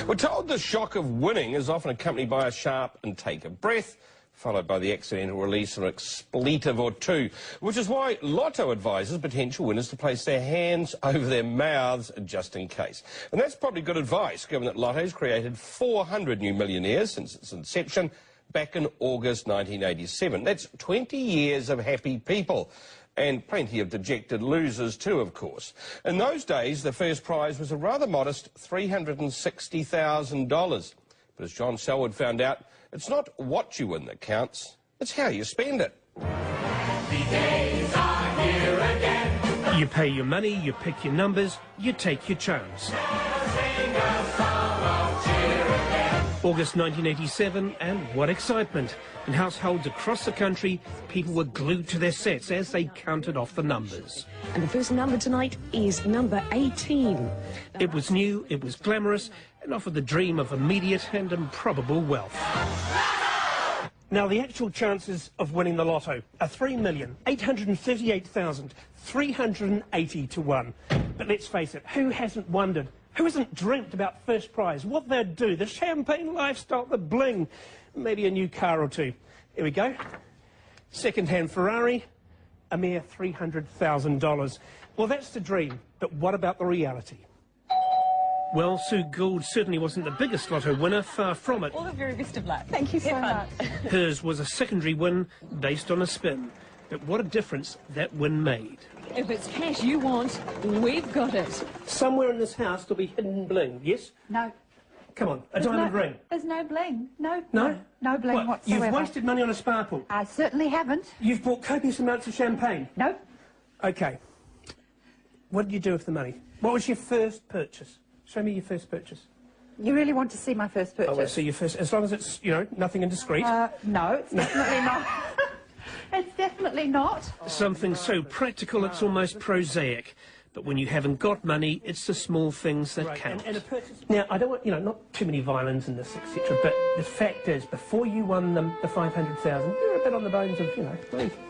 We're told the shock of winning is often accompanied by a sharp intake of breath, followed by the accidental release of an expletive or two, which is why Lotto advises potential winners to place their hands over their mouths just in case. And that's probably good advice, given that Lotto's created 400 new millionaires since its inception back in August 1987. That's 20 years of happy people. And plenty of dejected losers too, of course. In those days, the first prize was a rather modest $360,000. But as John Selwood found out, it's not what you win that counts, it's how you spend it. Happy days are here again. You pay your money, you pick your numbers, you take your chance. August 1987, and what excitement. In households across the country, people were glued to their sets as they counted off the numbers. And the first number tonight is number 18. It was new, it was glamorous, and offered the dream of immediate and improbable wealth. Now, the actual chances of winning the lotto are 3,838,380 to 1. But let's face it, who hasn't wondered? Who hasn't dreamt about first prize, what they'd do, the champagne lifestyle, the bling, maybe a new car or two. Here we go. Second-hand Ferrari, a mere $300,000. Well, that's the dream, but what about the reality? Well, Sue Gould certainly wasn't the biggest lotto winner, far from it. All the very best of luck. Thank you so much. Hers was a secondary win based on a spin. But what a difference that win made. If it's cash you want, we've got it. Somewhere in this house there'll be hidden bling, yes? No. Come on, a diamond ring. There's no bling. No. No? No bling What, whatsoever. you've wasted money on a sparkle? I certainly haven't. You've bought copious amounts of champagne? No. OK. What did you do with the money? What was your first purchase? Show me your first purchase. You really want to see my first purchase? I want to see your first, as long as it's, you know, nothing indiscreet. No, it's definitely not. It's definitely not. Something so practical it's almost prosaic. But when you haven't got money, it's the small things that count. And a purchase. Now, I don't want, you know, not too many violins in this, etc. But the fact is, before you won the 500,000, you were a bit on the bones of, you know,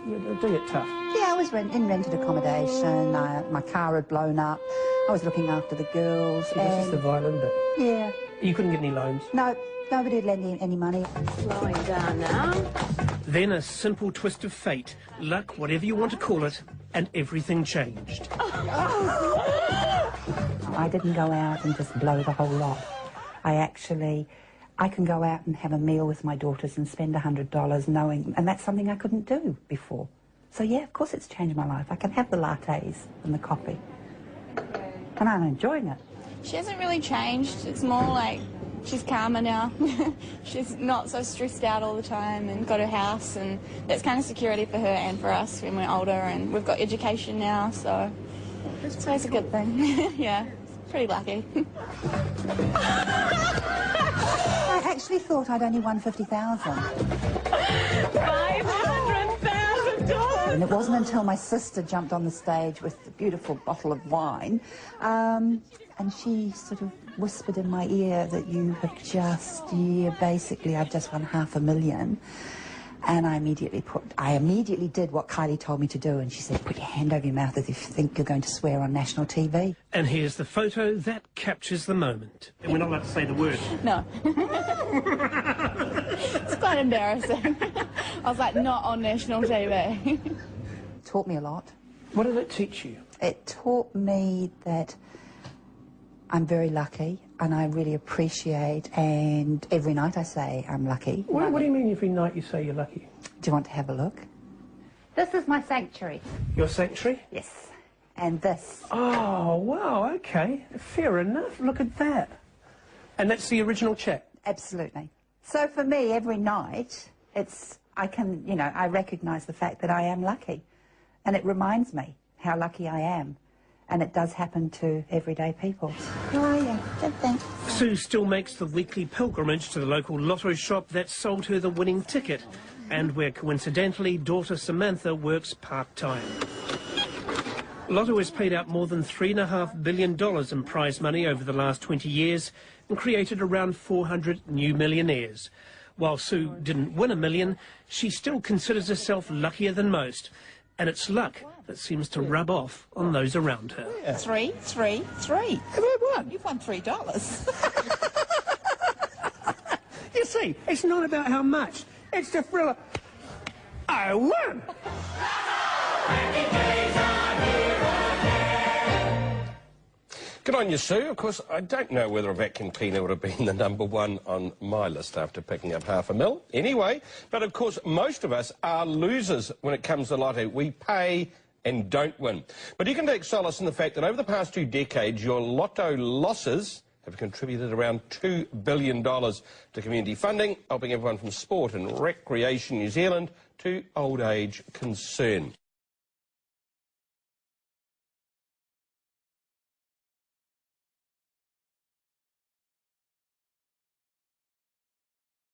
you're doing it tough. Yeah, I was in rented accommodation. My car had blown up. I was looking after the girls. So this is the violin bit? Yeah. You couldn't get any loans? No, nobody would lend any money. Slowing down now. Then a simple twist of fate, luck, whatever you want to call it, and everything changed. I didn't go out and just blow the whole lot. I can go out and have a meal with my daughters and spend $100 knowing, and that's something I couldn't do before. So yeah, of course it's changed my life. I can have the lattes and the coffee. And I'm enjoying it. She hasn't really changed. It's more like she's calmer now. She's not so stressed out all the time and got her house, and that's kind of security for her and for us when we're older, and we've got education now, so it's a good thing. Yeah, pretty lucky. I actually thought I'd only won $50,000. $500,000! And it wasn't until my sister jumped on the stage with the beautiful bottle of wine, and she sort of whispered in my ear that you have just, basically I've just won $500,000. And I immediately did what Kylie told me to do, and she said, put your hand over your mouth as if you think you're going to swear on national TV. And here's the photo that captures the moment. And we're not allowed to say the word. No. It's quite embarrassing. I was like, not on national TV. It taught me a lot. What did it teach you? It taught me that I'm very lucky, and I really appreciate, and every night I say I'm lucky. What do you mean every night you say you're lucky? Do you want to have a look? This is my sanctuary. Your sanctuary? Yes. And this. Oh, wow, OK. Fair enough. Look at that. And that's the original check? Absolutely. So for me, every night, I recognise the fact that I am lucky. And it reminds me how lucky I am. And it does happen to everyday people. How are you? Good, thanks. Sue still makes the weekly pilgrimage to the local lotto shop that sold her the winning ticket, and where coincidentally daughter Samantha works part-time. Lotto has paid out more than $3.5 billion in prize money over the last 20 years and created around 400 new millionaires. While Sue didn't win $1 million, she still considers herself luckier than most. And it's luck that seems to rub off on those around her. Yeah. Three. Have I won? You've won $3. see, it's not about how much. It's the thrill of... I won! Good on you, Sue. Of course, I don't know whether a vacuum cleaner would have been the #1 on my list after picking up $500,000. Anyway, but of course, most of us are losers when it comes to lotto. We pay and don't win. But you can take solace in the fact that over the past 2 decades, your lotto losses have contributed around $2 billion to community funding, helping everyone from sport and recreation New Zealand to old age concern.